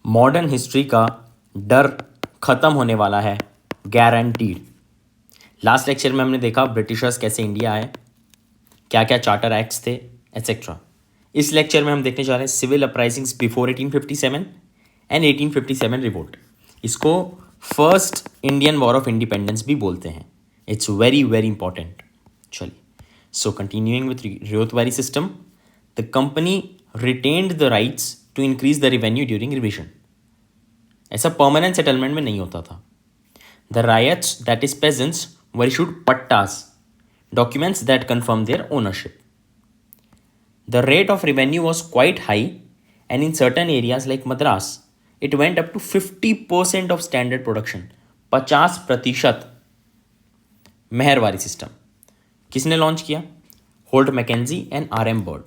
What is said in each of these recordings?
Modern history का डर खत्म होने वाला है, गारंटीड। लास्ट लेक्चर में हमने देखा ब्रिटिशर्स कैसे इंडिया आए, क्या क्या चार्टर एक्ट्स थे, एट्सेट्रा। इस लेक्चर में हम देखने जा रहे हैं civil uprisings before 1857 and 1857 revolt. इसको first Indian war of independence भी बोलते हैं। It's very very important. चलिए, so continuing with ryotwari system, the company retained the rights to increase the revenue during revision. ऐसा परमानेंट सेटलमेंट में नहीं होता था। The ryots that is peasants were issued pattas, documents that confirm their ownership. The rate of revenue was quite high, and in certain areas like Madras, it went up to 50% of standard production. 50%। Mahalwari system किसने launch किया? Holt Mackenzie and R M. Bird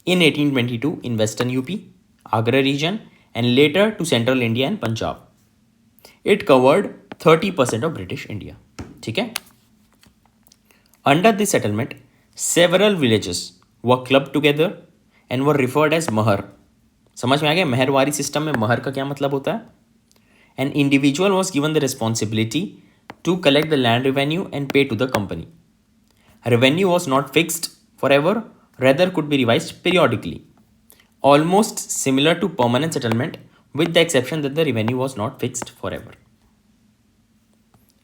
in 1822 in western UP, Agra region, and later to central India and Punjab. It covered 30% of British India. ठीक है। Under this settlement, several villages were clubbed together and were referred as महर। समझ में आ गया मेहरवारी system में महर का क्या मतलब होता है? An individual was given the responsibility to collect the land revenue and pay to the company. Revenue was not fixed forever, rather could be revised periodically. Almost similar to permanent settlement, with the exception that the revenue was not fixed forever.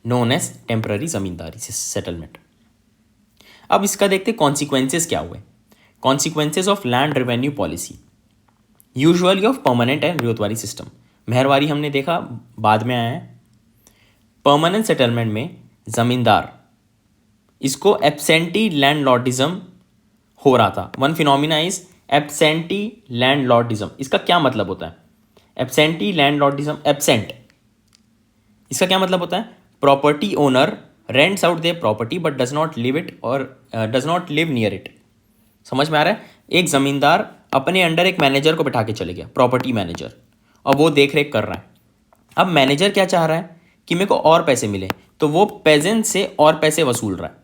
Known as temporary zamindari settlement. अब इसका देखते consequences क्या हुए। Consequences of land revenue policy, usually of permanent and ryotwari system. Mahalwari हमने देखा बाद में आया है। परमानेंट सेटलमेंट में जमींदार, इसको एब्सेंटी लैंडलॉर्डिज्म हो रहा था। One phenomena is absentee landlordism. इसका क्या मतलब होता है? एब्सेंटी लैंडलॉर्डिज्म, एब्सेंट, इसका क्या मतलब होता है? Property owner rents out their property but does not live it or does not live near it। समझ में आ रहा है? एक ज़मींदार अपने अंडर एक मैनेजर को बिठा के चले गया, प्रॉपर्टी मैनेजर, और वो देख रेख कर रहा है। अब मैनेजर क्या चाह रहा है कि मेरे को और पैसे मिले, तो वो पेजेंट से और पैसे वसूल रहा है।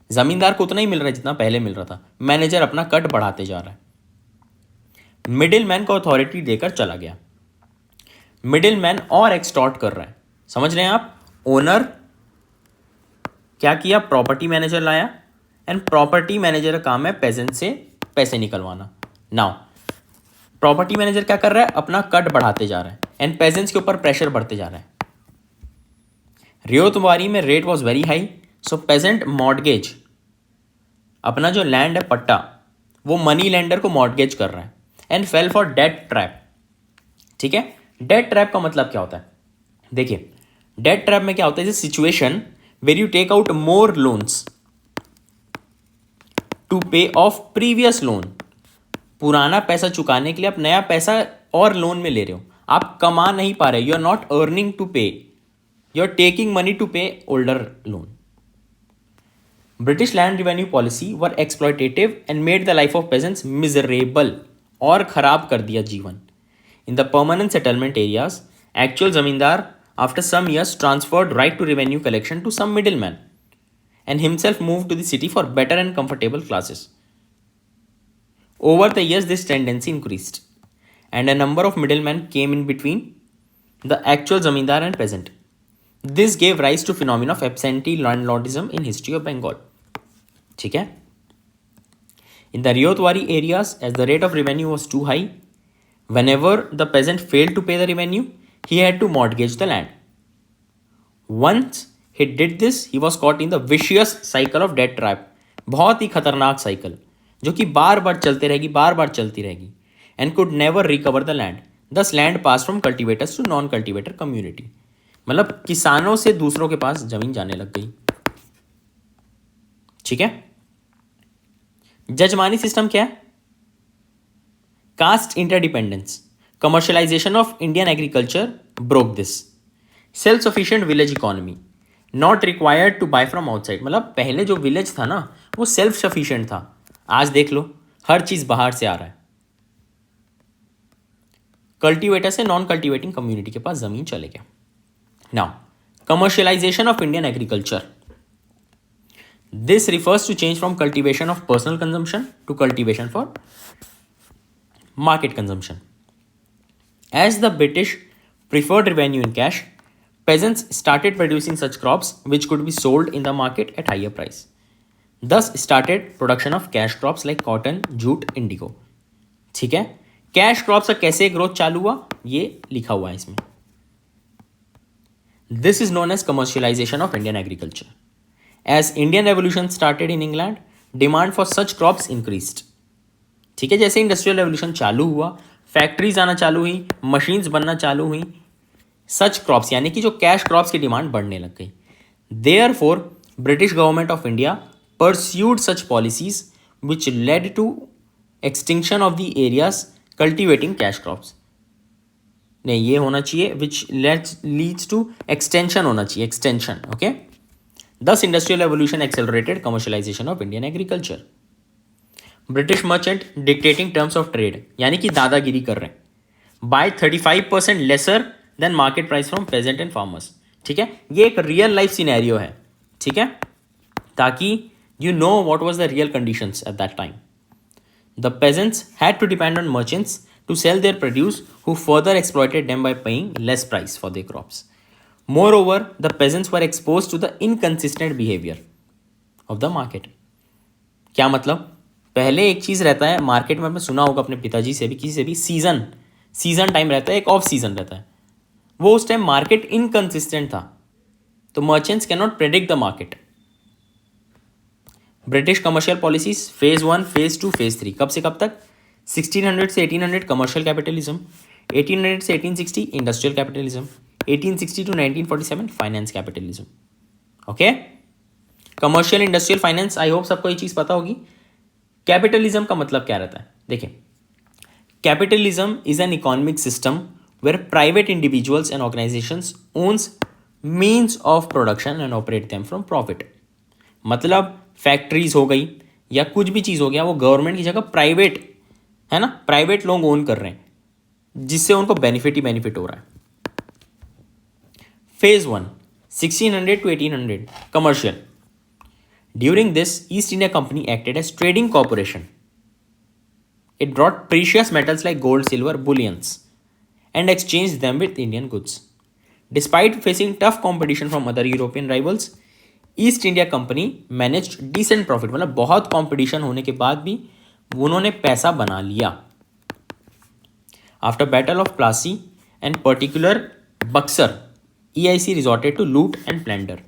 ज़मींदार को उतना ही मिल रहा है जितना पहले मिल रहा था, मैनेजर अपना कट बढ़ाते जा रहा है। मिडिल मैन को अथॉरिटी देकर चला गया। मिडिल मैन और एक्सटॉर्ट कर रहा है। समझ रहे हैं आप? ओनर क्या किया? प्रॉपर्टी मैनेजर लाया, एंड प्रॉपर्टी मैनेजर का काम है पेजेंट से पैसे निकलवाना। नाउ प्रॉपर्टी मैनेजर क्या कर रहा है? अपना कट बढ़ाते जा रहा है, एंड पेजेंट्स के ऊपर प्रेशर बढ़ते जा रहा है। रियोतवारी में rate was very high, so peasant mortgage, अपना जो लैंड है पट्टा, वो मनी लेंडर को मॉर्टगेज कर रहा है, and fail for debt trap. ठीक है, डेट ट्रैप का मतलब क्या होता है? देखिए, डेट ट्रैप में क्या होता है? Situation where you take out more loans to pay off previous loan। पुराना पैसा चुकाने के लिए आप नया पैसा और लोन में ले रहे हो, आप कमा नहीं पा रहे, you are not earning to pay, you are taking money to pay older loan. British land revenue policy were exploitative and made the life of peasants miserable, और खराब कर दिया जीवन। In the permanent settlement areas, actual zamindar after some years transferred right to revenue collection to some middleman and himself moved to the city for better and comfortable classes. Over the years this tendency increased and a number of middlemen came in between the actual zamindar and peasant. This gave rise to phenomena of absentee landlordism in history of Bengal. ठीक है? In the Riyotwari areas, as the rate of revenue was too high, whenever the peasant failed to pay the revenue, he had to mortgage the land. Once he did this, he was caught in the vicious cycle of debt trap। बहुत ही खतरनाक cycle जो कि बार बार चलती रहेगी, बार बार चलती रहेगी, and could never recover the land। Thus land passed from cultivators to non-cultivator community। मतलब किसानों से दूसरों के पास जमीन जाने लग गई। ठीक है। जजमानी सिस्टम क्या है? Caste interdependence, commercialization of Indian agriculture broke this। Self sufficient village economy, not required to buy from outside. मतलब पहले जो विलेज था ना, वो सेल्फ सफिशिएंट था। आज देख लो, हर चीज बाहर से आ रहा है। कल्टीवेटर से नॉन कल्टीवेटिंग कम्युनिटी के पास जमीन चले गया। Now commercialisation of Indian agriculture, this refers to change from cultivation of personal consumption to cultivation for market consumption. As the British preferred revenue in cash, peasants started producing such crops which could be sold in the market at higher price. Thus started production of cash crops like cotton, jute, indigo. ठीक है, cash crops का कैसे growth चालू हुआ ये लिखा हुआ है इसमें. This is known as commercialisation of Indian agriculture. As Indian revolution started in England, demand for such crops increased. ठीक है, जैसे इंडस्ट्रियल रेवोल्यूशन चालू हुआ, फैक्ट्रीज आना चालू हुई, मशीन्स बनना चालू हुई, सच क्रॉप्स यानी कि जो कैश क्रॉप्स की डिमांड बढ़ने लग गई. Therefore British government of India pursued such policies which led to extinction of the areas cultivating cash crops. नहीं, ये होना चाहिए विच लीड्स टू एक्सटेंशन होना चाहिए, extension. Okay, thus industrial revolution accelerated commercialisation of Indian agriculture. British merchant dictating terms of trade यानी कि दादागिरी कर रहे हैं. By 35% lesser than market price from peasant and farmers. ठीक है, ये एक रियल लाइफ सिनेरियो है. ठीक है, ताकि you know what was the real conditions at that time. The peasants had to depend on merchants to sell their produce, who further exploited them by paying less price for their crops. Moreover, the peasants were exposed to the inconsistent behavior of the market. क्या मतलब? पहले एक चीज़ रहता है market में, आपने सुना होगा अपने पिताजी से भी, किसी से भी, सीजन टाइम रहता है, एक ऑफ सीजन रहता है. वो उस टाइम मार्केट इनकन्सिस्टेंट था, तो merchants can not predict the market. British commercial policies phase 1, phase 2, phase 3. कब से कब तक? 1600 से 1800 कमर्शियल कैपिटलिज्म, 1800 से 1860 industrial capitalism, 1860 to 1947 finance capitalism. Okay, commercial industrial finance, I hope सबको ये चीज़ पता होगी. कैपिटलिज्म का मतलब क्या रहता है? देखिए, capitalism is an economic system where private individuals and organisations owns means of production and operate them from profit. मतलब फैक्ट्रीज हो गई या कुछ भी चीज़ हो गया, वो गवर्नमेंट की जगह प्राइवेट है ना, प्राइवेट लोग ओन कर रहे हैं, जिससे उनको बेनिफिट ही बेनिफिट हो रहा है. Phase 1 1600 to 1800 commercial. During this East India Company acted as trading corporation. It brought precious metals like gold, silver, bullions and exchange them with Indian goods. Despite facing tough competition from other European rivals, East India Company managed decent profit. मतलब बहुत competition होने के बाद भी उन्होंने पैसा बना लिया. After battle of Plassey and particular Buxar, EIC resorted to loot and plunder.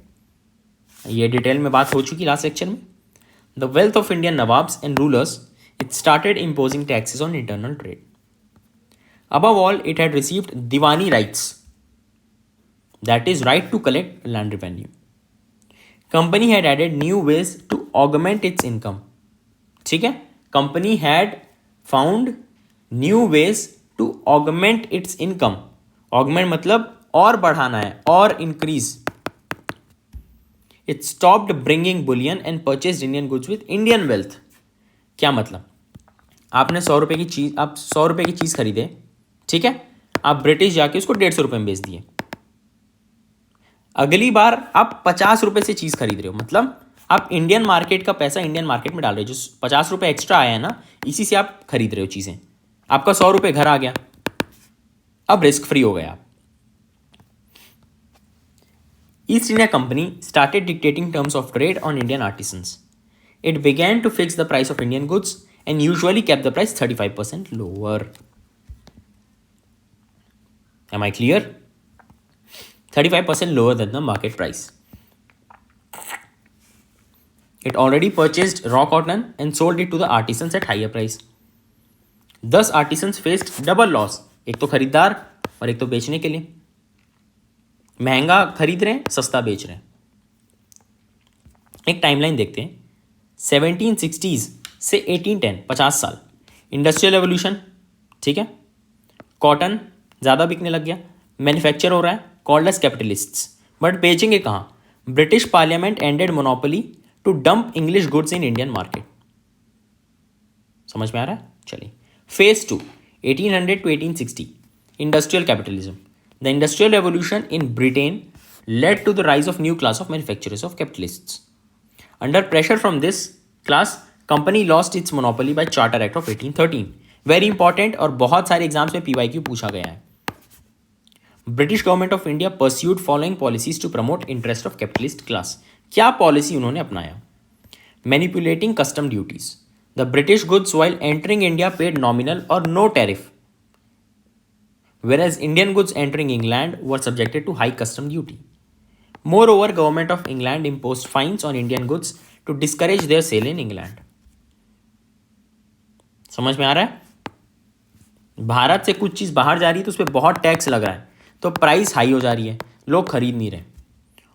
ये डिटेल में बात हो चुकी लास्ट सेक्शन में. The wealth of Indian nawabs and rulers, it started imposing taxes on internal trade. Above all, it had received diwani rights, that is right to collect land revenue. Company had added new ways to augment its income. ठीक है, company had found new ways to augment its income. Augment मतलब और बढ़ाना है, और increase. It stopped bringing bullion and purchased Indian goods with Indian wealth. क्या मतलब? आपने 100 रुपये की चीज़, आप 100 रुपये की चीज़ खरीदे, ठीक है, आप ब्रिटिश जाके उसको 150 रुपये में बेच दिए. अगली बार आप 50 रुपये से चीज़ खरीद रहे हो, मतलब आप इंडियन मार्केट का पैसा इंडियन मार्केट में डाल रहे हो. जो 50 रुपये एक्स्ट्रा आया है ना, इसी से आप खरीद रहे हो चीज़ें. आपका 100 रुपये घर आ गया, अब रिस्क फ्री हो गया आप. East India Company started dictating terms of trade on Indian artisans. It began to fix the price of Indian goods and usually kept the price 35% lower. Am I clear? 35% lower than the market price. It already purchased raw cotton and sold it to the artisans at higher price. Thus, artisans faced double loss. एक तो खरीदार और एक तो बेचने के लिए. महंगा खरीद रहे हैं, सस्ता बेच रहे हैं. एक टाइमलाइन देखते हैं. 1760s से 1810, 50 साल. इंडस्ट्रियल रेवोल्यूशन, ठीक है, कॉटन ज़्यादा बिकने लग गया, मैन्युफैक्चर हो रहा है, कॉल्ड एज कैपिटलिस्ट्स. बट बेचेंगे कहाँ? British Parliament ended monopoly to dump English goods in Indian market. समझ में आ रहा है? चलिए, phase 2 1800 to 1860 industrial capitalism. The industrial revolution in Britain led to the rise of new class of manufacturers of capitalists. Under pressure from this class, company lost its monopoly by charter act of 1813. Very important और बहुत सारे exams में PYQ पूछा गया है. British government of India pursued following policies to promote interest of capitalist class. क्या policy उन्होंने अपनाया? Manipulating custom duties. The British goods while entering India paid nominal और no tariff, whereas Indian goods entering England were subjected to high custom duty. Moreover, government of England imposed fines on Indian goods to discourage their sale in England. समझ में आ रहा है? भारत से कुछ चीज़ बाहर जा रही है तो उस पर बहुत टैक्स लग रहा है, तो प्राइस हाई हो जा रही है, लोग खरीद नहीं रहे।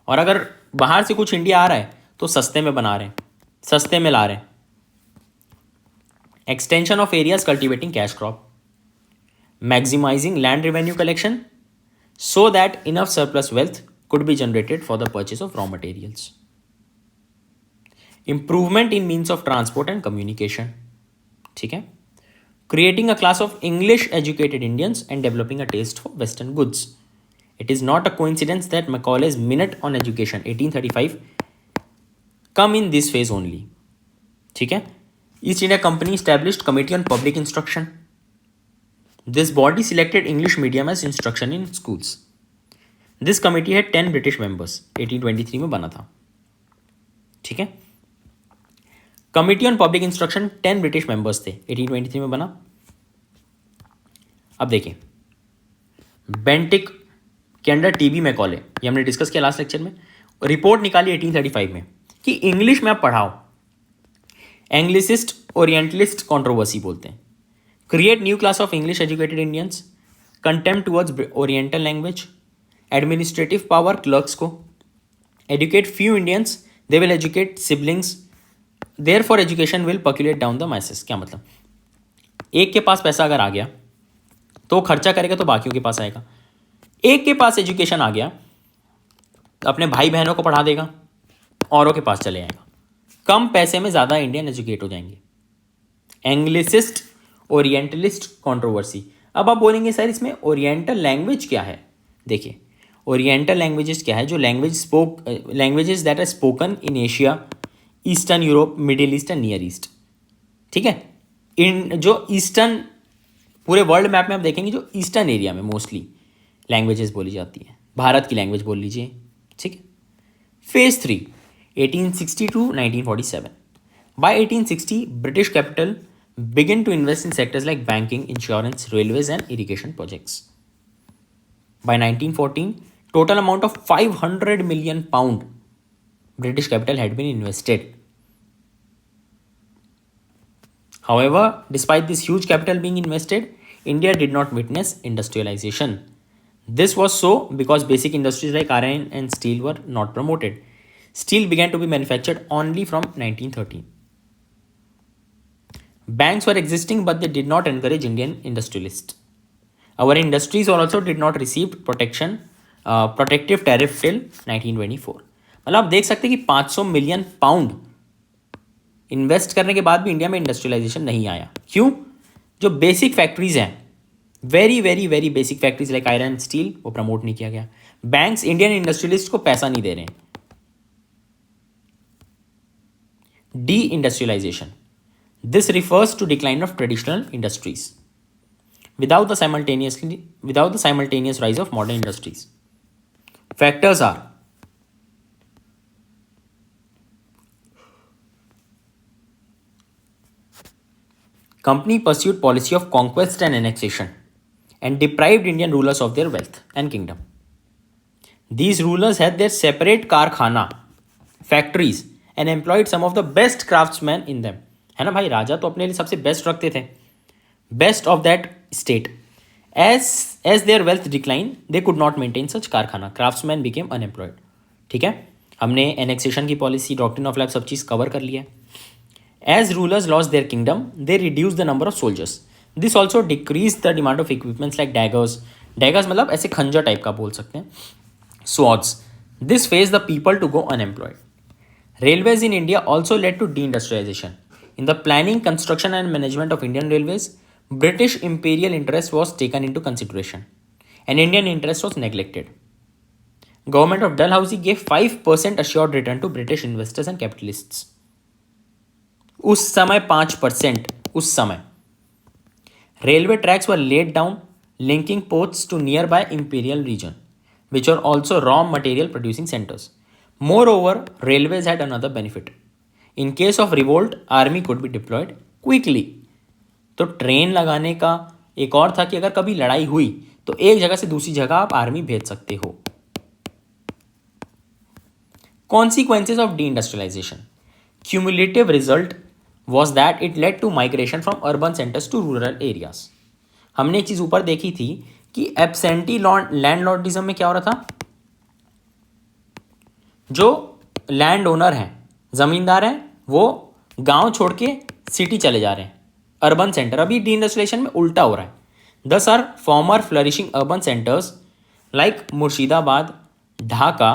और अगर बाहर से कुछ इंडिया आ रहा है तो सस्ते में बना रहे हैं, सस्ते में ला रहे हैं। Extension of areas cultivating cash crop, maximizing land revenue collection so that enough surplus wealth could be generated for the purchase of raw materials. Improvement in means of transport and communication. ठीक है? Creating a class of English educated Indians and developing a taste for Western goods. It is not a coincidence that Macaulay's Minute on Education 1835 come in this phase only. ठीक है? East India Company established Committee on Public Instruction. This body selected English medium as instruction in schools. This committee had 10 British members. 1823 में बना था। ठीक है? Committee on public instruction 10 British members थे, 1823 में बना। अब देखिए, बेंटिक के अंडर टीबी मैकॉले, ये हमने डिस्कस किया लास्ट लेक्चर में, रिपोर्ट निकाली 1835 में कि इंग्लिश में आप पढ़ाओ। एंग्लिसिस्ट ओरिएंटलिस्ट कंट्रोवर्सी बोलते हैं। Create new class of English educated Indians, contempt towards Oriental language, administrative power clerks को, educate few Indians, they will educate siblings, therefore education will percolate down the masses। क्या मतलब? एक के पास पैसा अगर आ गया तो खर्चा करेगा तो बाकियों के पास आएगा। एक के पास एजुकेशन आ गया, अपने भाई बहनों को पढ़ा देगा, औरों के पास चले जाएगा। कम पैसे में ज़्यादा इंडियन एजुकेट हो जाएंगे। Anglicist orientalist controversy. अब आप बोलेंगे सर इसमें ओरिएंटल लैंग्वेज क्या है? देखिए, ओरिएंटल लैंग्वेजेस क्या है? जो languages that are spoken in Asia, Eastern Europe, Middle East and Near East. ठीक है? इन जो ईस्टर्न, पूरे वर्ल्ड मैप में आप देखेंगे जो ईस्टर्न एरिया में मोस्टली लैंग्वेजेस बोली जाती है। भारत की लैंग्वेज बोल लीजिए। ठीक है? Phase 3 1860 to 1947। By 1860 British capital begin to invest in sectors like banking, insurance, railways and irrigation projects. By 1914, total amount of 500 million pound British capital had been invested. However, despite this huge capital being invested, India did not witness industrialization. This was so because basic industries like iron and steel were not promoted. Steel began to be manufactured only from 1913. Banks were existing but they did not encourage Indian industrialists. Our industries also did not receive protective tariff till 1924. मतलब आप देख सकते हैं कि 500 million pound invest करने के बाद भी इंडिया में इंडस्ट्रियलाइजेशन नहीं आया। क्यों? जो बेसिक फैक्ट्रीज हैं, very very very basic factories like iron steel, वो प्रमोट नहीं किया गया। बैंक्स इंडियन इंडस्ट्रियलिस्ट को पैसा नहीं दे रहे हैं। Deindustrialisation, this refers to decline of traditional industries without the simultaneous rise of modern industries. Factors are company pursued policy of conquest and annexation and deprived Indian rulers of their wealth and kingdom. These rulers had their separate karkhana, factories and employed some of the best craftsmen in them. है ना भाई, राजा तो अपने लिए सबसे best रखते थे, best of that state. As their wealth decline they could not maintain such कारखाना, क्राफ्ट्समैन बिकेम अनएम्प्लॉयड। ठीक है? हमने एनेक्सेशन की पॉलिसी, डॉक्ट्रिन ऑफ लाइफ, सब चीज़ कवर कर लिया है। As rulers loss their kingdom they reduce the number of soldiers. This also decrease the demand of equipments like daggers. Daggers मतलब ऐसे खंजर टाइप का बोल सकते हैं, swords. This phase the people to go unemployed. Railways in India also led to deindustrialization. In the planning, construction and management of Indian railways, British imperial interest was taken into consideration and Indian interest was neglected. Government of Dalhousie gave 5% assured return to British investors and capitalists. उस समय 5%, उस समय railway tracks were laid down, linking ports to nearby imperial region, which are also raw material producing centers. Moreover, railways had another benefit. In case of revolt, army could be deployed quickly. तो train लगाने का एक और था कि अगर कभी लड़ाई हुई तो एक जगह से दूसरी जगह आप आर्मी भेज सकते हो. Consequences of deindustrialization. Cumulative result was that it led to migration from urban centers to rural areas. हमने एक चीज ऊपर देखी थी कि एब्सेंटी लैंडलॉर्डिज्म में क्या हो रहा था. जो लैंड ओनर हैं, जमींदार हैं, वो गांव छोड़ के सिटी चले जा रहे हैं, अर्बन सेंटर. अभी डीइंडस्ट्रियलाइजेशन में उल्टा हो रहा है. Thus are former flourishing urban centres like Murshidabad, Dhaka,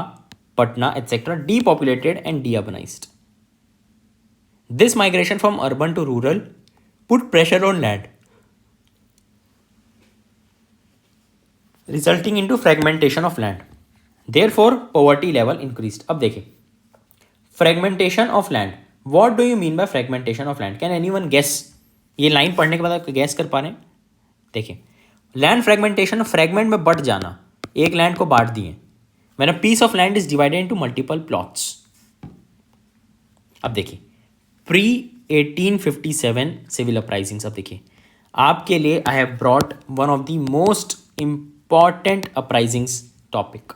Patna, etc., depopulated and deurbanized. This migration from urban to rural put pressure on land, resulting into fragmentation of land. Therefore, poverty level increased. अब देखिए, fragmentation of land. What do you mean by fragmentation of land? Can anyone guess? ये line पढ़ने के बाद आप gas कर पा रहे हैं? देखिए, लैंड फ्रेगमेंटेशन, फ्रेगमेंट में बट जाना, एक लैंड को बांट दिए. When a piece of land is divided into multiple plots. अब देखिए, प्री 1857 सिविल अपराइजिंग्स. अब देखिए, आपके लिए I have brought one of the most important uprisings topic.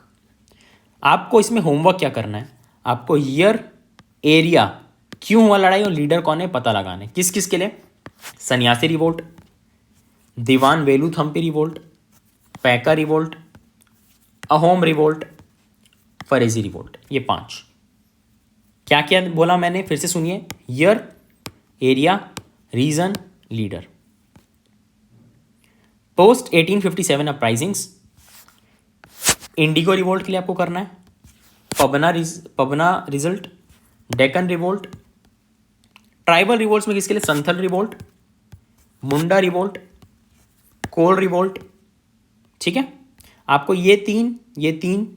आपको इसमें होमवर्क क्या करना है, आपको ईयर, एरिया, क्यों हुआ लड़ाई और लीडर कौन है पता लगाना है. किस किस के लिए? Sanyasi revolt, Diwan Veluthampi revolt, Paika revolt, Ahom revolt, Faraizi revolt. ये 5. क्या क्या बोला मैंने, फिर से सुनिए. Year, area, region, leader. Post 1857 uprisings. Indigo revolt के लिए आपको करना है Pabna result, Deccan revolt. Tribal revolts में किसके लिए? Santhal revolt, Munda revolt, Kol revolt. ठीक है, आपको ये तीन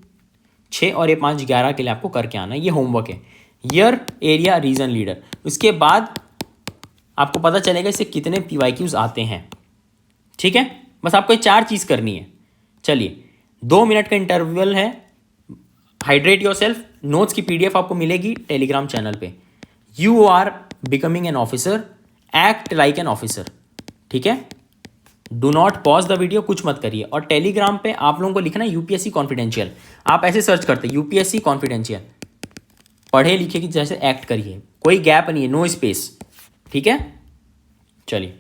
6 और ये 5 11 के लिए आपको करके आना है. ये होमवर्क है. Year, area, region, leader. उसके बाद आपको पता चलेगा इससे कितने PYQs आते हैं. ठीक है, बस आपको 4 चीज़ करनी है. चलिए, 2 मिनट का इंटरवल है. Hydrate yourself. नोट्स की PDF आपको मिलेगी टेलीग्राम चैनल पे. You are becoming an officer, act like an officer. ठीक है, do not pause the video, कुछ मत करिए. और टेलीग्राम पे आप लोगों को लिखना है UPSC कॉन्फिडेंशियल. आप ऐसे सर्च करते UPSC कॉन्फिडेंशियल, पढ़े लिखे की जैसे एक्ट करिए, कोई गैप नहीं है, नो स्पेस. ठीक है, चलिए.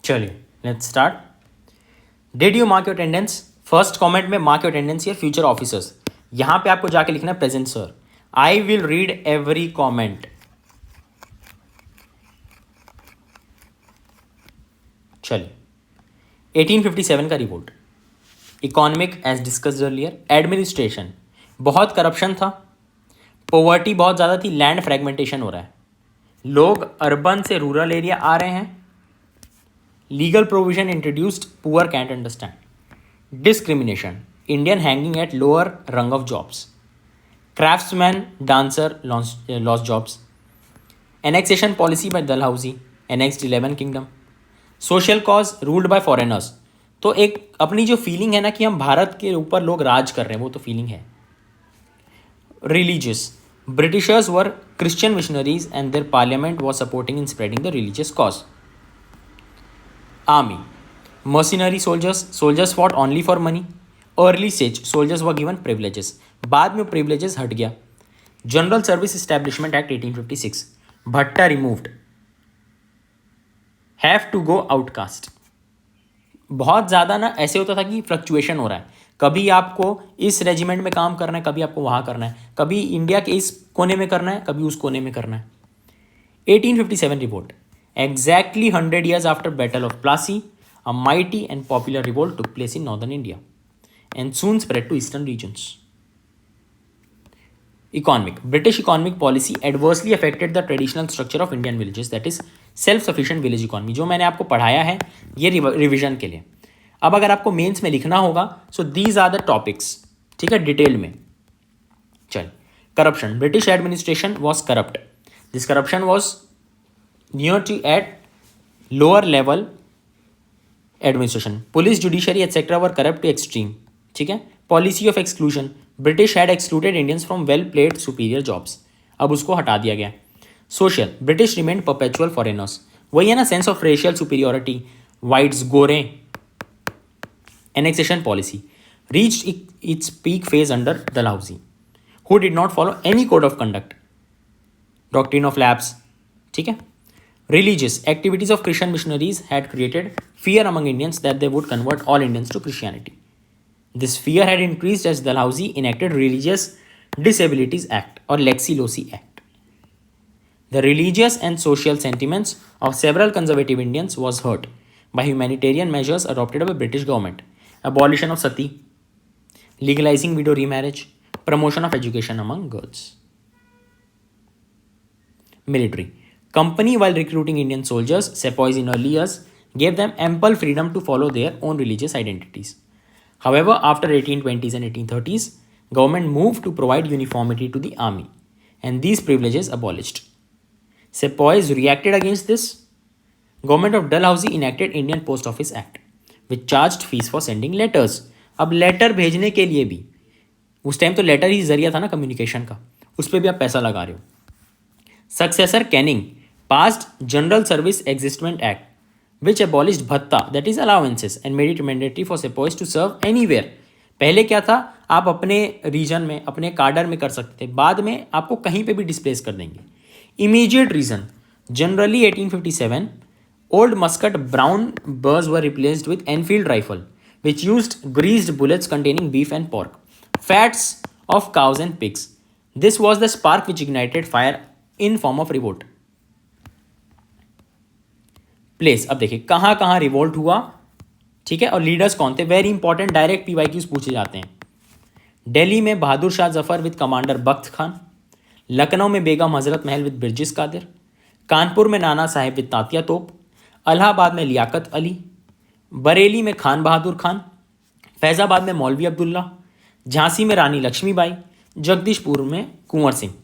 चलिए, let's start. Did you mark your attendance? First comment में मार्क योर अटेंडेंस या फ्यूचर ऑफिसर्स. यहां पे आपको जाके लिखना है present sir. I will read every comment. चलिए, 1857 का revolt. Economic as discussed earlier. Administration, बहुत करप्शन था, पॉवर्टी बहुत ज़्यादा थी, लैंड फ्रेगमेंटेशन हो रहा है, लोग अर्बन से रूरल एरिया आ रहे हैं, Legal provision introduced, poor can't understand. Discrimination, Indian hanging at lower rung of jobs. Craftsman, dancer lost jobs. Annexation policy by Dalhousie, annexed 11 kingdom. Social cause ruled by foreigners, तो एक अपनी जो feeling है ना कि हम भारत के ऊपर लोग राज कर रहे हैं, वो तो फीलिंग है. Religious, Britishers were Christian missionaries and their parliament was supporting in spreading the religious cause. Army, mercenary soldiers fought only for money. Early stage soldiers were given privileges, बाद में प्रिविलेजेस हट गया. General service establishment act 1856, bhatta removed. Have to go outcast, बहुत ज़्यादा ना ऐसे होता था कि फ्लक्चुएशन हो रहा है, कभी आपको इस रेजिमेंट में काम करना है, कभी आपको वहाँ करना है, कभी इंडिया के इस कोने में करना है, कभी उस कोने में करना है. 1857 revolt, exactly 100 years after battle of Plassey, a mighty and popular revolt took place in northern India and soon spread to eastern regions. Economic, British economic policy adversely affected the traditional structure of Indian villages, that is self-sufficient village economy. जो मैंने आपको पढ़ाया है ये revision के लिए. अब अगर आपको मेंस में लिखना होगा, so these are the topics, ठीक है, डिटेल में. चल, corruption, British administration was corrupt. This corruption was near to at lower level administration. Police, judiciary etcetera were corrupt to extreme. ठीक है. Policy of exclusion, British had excluded Indians from well paid superior jobs, अब उसको हटा दिया गया. Social, British remained perpetual foreigners, वही है ना, sense of racial superiority, whites, गोरे. Annexation policy reached its peak phase under Dalhousie, who did not follow any code of conduct. Doctrine of lapse, ठीक है. Religious activities of Christian missionaries had created fear among Indians that they would convert all Indians to Christianity. This fear had increased as Dalhousie enacted Religious Disabilities Act or Lexi Loci Act. The religious and social sentiments of several conservative Indians was hurt by humanitarian measures adopted by British government. Abolition of sati, legalizing widow remarriage, promotion of education among girls. Military. Company, while recruiting Indian soldiers, sepoys in early years, gave them ample freedom to follow their own religious identities. However, after 1820s and 1830s, government moved to provide uniformity to the army, and these privileges abolished. Sepoys reacted against this. Government of Dalhousie enacted Indian Post Office Act, which charged fees for sending letters. अब letter भेजने के लिए भी, उस time तो letter ही जरिया था ना कम्युनिकेशन का, उस पर भी आप पैसा लगा रहे हो. Successor Canning passed General Service Existment Act, which abolished bhatta, that is allowances, and made it mandatory for sepoys to serve anywhere. पहले क्या था, आप अपने रीजन में, अपने कार्डर में कर सकते थे, बाद में आपको कहीं पे भी डिस्प्लेस कर देंगे. Immediate reason, generally 1857, old musket Brown Bess were replaced with Enfield rifle, which used greased bullets containing beef and pork, fats of cows and pigs. This was the spark which ignited fire in form of revolt. Place, अब देखिए कहाँ कहाँ revolt हुआ, ठीक है, और leaders कौन थे. वेरी इंपॉर्टेंट, डायरेक्ट PYQs पूछे जाते हैं. दिल्ली में बहादुर शाह जफर विद कमांडर बख्त खान, लखनऊ में बेगम हजरत महल विद बिरजिस कादिर, कानपुर में नाना साहेब विद तातिया तोप, इलाहाबाद में लियाकत अली, बरेली में खान बहादुर खान, फैज़ाबाद में मौलवी अब्दुल्ला, झांसी में रानी लक्ष्मीबाई, जगदीशपुर में कुंवर सिंह,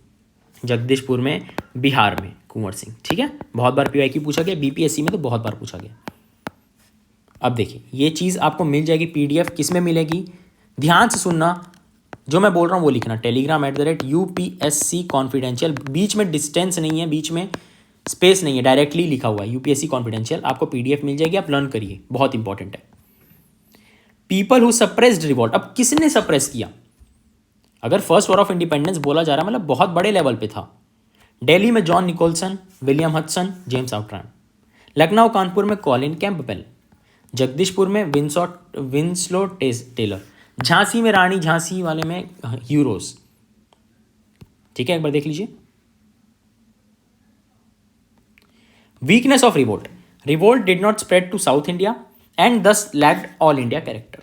जगदीशपुर में बिहार में कुंवर सिंह. ठीक है, बहुत बार PYQ पूछा गया, BPSC में तो बहुत बार पूछा गया. अब देखिए ये चीज़ आपको मिल जाएगी PDF, किस में मिलेगी, ध्यान से सुनना, जो मैं बोल रहा हूँ वो लिखना. Telegram@UPSC कॉन्फिडेंशियल, बीच में डिस्टेंस नहीं है, बीच में स्पेस नहीं है, डायरेक्टली लिखा हुआ है UPSC कॉन्फिडेंशियल. आपको PDF मिल जाएगी, आप लर्न करिए, बहुत इंपॉर्टेंट है. पीपल हु सप्रेस्ड रिवॉल्ट, अब किसने सप्रेस किया. अगर फर्स्ट वॉर ऑफ इंडिपेंडेंस बोला जा रहा है, मतलब बहुत बड़े लेवल पे था. दिल्ली में John Nicholson, William Hodson, James Outram, Lucknow Kanpur में कॉलिन कैंपबेल, जगदीशपुर में विंसलो टेलर, झांसी में रानी झांसी वाले में ह्यूरोस. ठीक है, एक बार देख लीजिए. Weakness of revolt, revolt did not spread to South India and thus lacked all India character.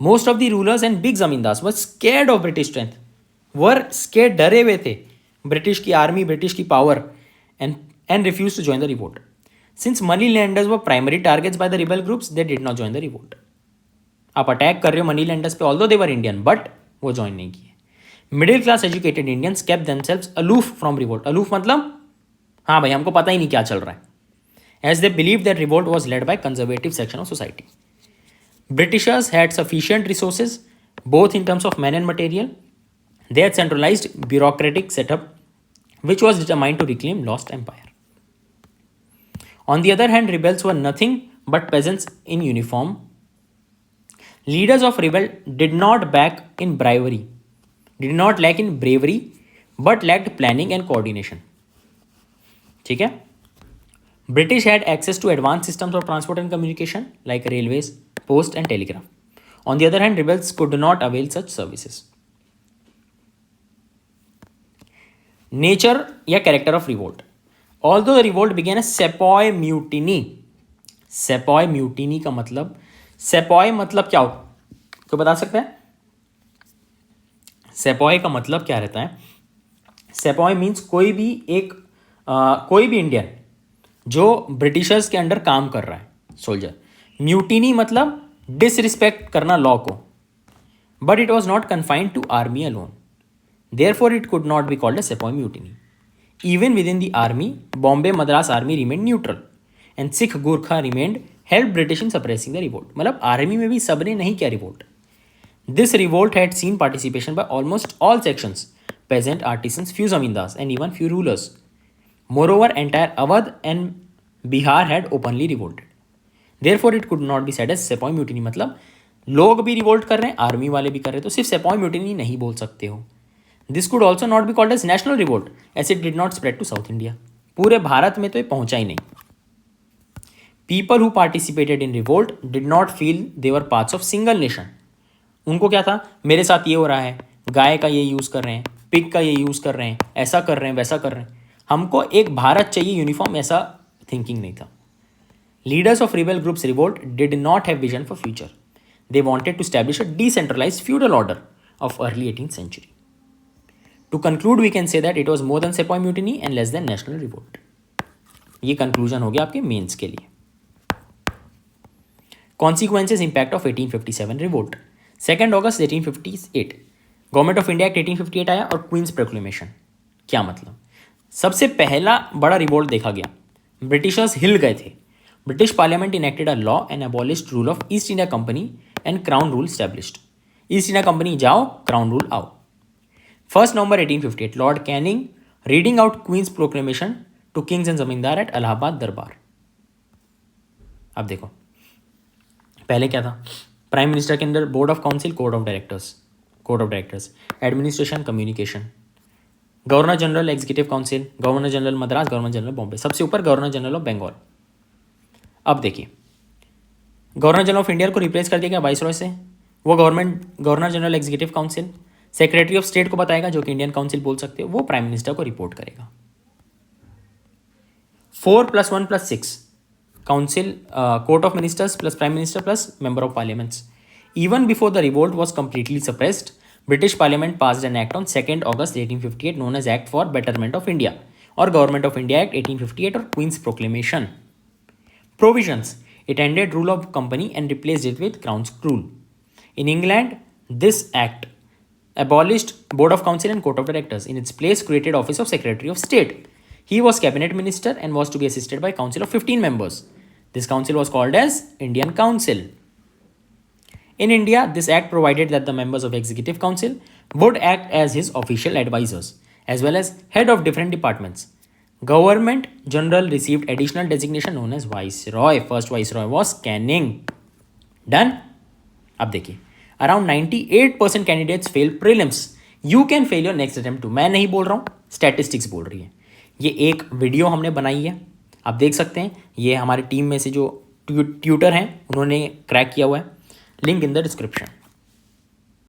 Most of the rulers and big zamindars were scared of British strength, were scared, डरे हुए थे ब्रिटिश की आर्मी, ब्रिटिश की power, and refuse to join the revolt. Since money lenders were primary targets by the rebel groups they did not join the revolt. आप attack कर रहे हो money lenders पे, although they were Indian, but वो join नहीं किए. Middle class educated Indians kept themselves aloof from revolt. Aloof मतलब हाँ भाई हमको पता ही नहीं क्या चल रहा है. As they believe that revolt was led by conservative section of society. Britishers had sufficient resources both in terms of man and material. They had centralized bureaucratic setup which was determined to reclaim lost empire. On the other hand, rebels were nothing but peasants in uniform. Leaders of rebel did not lack in bravery, but lacked planning and coordination. ठीक है. British had access to advanced systems of transport and communication like railways, post and telegraph. On the other hand, rebels could not avail such services. Nature या character of revolt. Although the revolt began as sepoy mutiny. sepoy mutiny का मतलब, sepoy मतलब क्या हो, कोई बता सकते हैं? sepoy का मतलब क्या रहता है? sepoy मीन्स कोई भी इंडियन जो ब्रिटिशर्स के अंडर काम कर रहा है, सोल्जर. म्यूटिनी मतलब डिसरिस्पेक्ट करना लॉ को. But it was not confined to army alone, therefore it could not be called a sepoy mutiny. Even within the army, Bombay Madras army remained neutral and Sikh Gurkha remained help British in suppressing the revolt. मतलब आर्मी में भी सबने नहीं किया revolt. This revolt had seen participation by almost all sections, peasant, artisans, few zamindars and even few rulers. Moreover, entire Awadh and Bihar had openly revolted. Therefore, it could not be said as sepoy mutiny. मतलब लोग भी revolt कर रहे हैं, army वाले भी कर रहे हैं, तो सिर्फ सेपॉय म्यूटिनी नहीं बोल सकते हो. This could also not be called as national revolt as it did not spread to South India. पूरे भारत में तो ये पहुंचा ही नहीं. People who participated in revolt did not feel they were parts of single nation. उनको क्या था, मेरे साथ ये हो रहा है, गाय का ये यूज़ कर रहे हैं, पिग का ये यूज़ कर रहे हैं, ऐसा कर रहे हैं, वैसा कर रहे हैं, हमको एक भारत चाहिए यूनिफॉर्म, ऐसा थिंकिंग नहीं था. Leaders of rebel groups revolt did not have vision for future. They wanted to establish a decentralised feudal order of early 18th century. To conclude, we can say that it was more than sepoy mutiny and less than national revolt. ये conclusion हो गया आपके mains के लिए. Consequences impact of 1857 revolt. 2 August 1858 government of India act 1858 आया और queen's proclamation. क्या मतलब, सबसे पहला बड़ा रिवोल्ट देखा गया. ब्रिटिशर्स हिल गए थे. British Parliament enacted a law and abolished rule of East India Company and crown rule established. East India Company जाओ, क्राउन रूल आओ. 1 November 1858 Lord Canning reading out queen's proclamation to kings and zamindar at Allahabad durbar. अब देखो पहले क्या था, prime minister के अंदर board of council, code of directors, administration, communication, governor general, executive council, governor general Madras, governor general Bombay, सबसे ऊपर गवर्नर जनरल ऑफ बंगाल. अब देखिए गवर्नर जनरल ऑफ इंडिया को रिप्लेस कर दिया गया वाइसरॉय से. वो governor general executive council secretary of state को बताएगा, जो कि इंडियन काउंसिल बोल सकते हो, वो प्राइम मिनिस्टर को रिपोर्ट करेगा. 4+1+6 council, court of ministers plus prime minister plus member of parliaments. Even before the revolt was completely suppressed, British Parliament passed an act on 2 August 1858 known as Act for Betterment of India or Government of India Act 1858 or Queen's Proclamation. Provisions: it ended rule of company and replaced it with Crown's rule. In England, this act abolished Board of Council and Court of Directors. In its place, created Office of Secretary of State. He was cabinet minister and was to be assisted by council of 15 members. This council was called as Indian Council. In India, this act provided that the members of Executive Council would act as his official advisors, as well as head of different departments. Government General received additional designation known as Viceroy. First Viceroy was Canning. Done? अब देखिए, around 98% candidates fail prelims. You can fail your next attempt too. मैं नहीं बोल रहा हूँ, statistics बोल रही है. ये एक वीडियो हमने बनाई है, आप देख सकते हैं. ये हमारी टीम में से जो ट्यूटर हैं उन्होंने क्रैक किया हुआ है. Link in the description.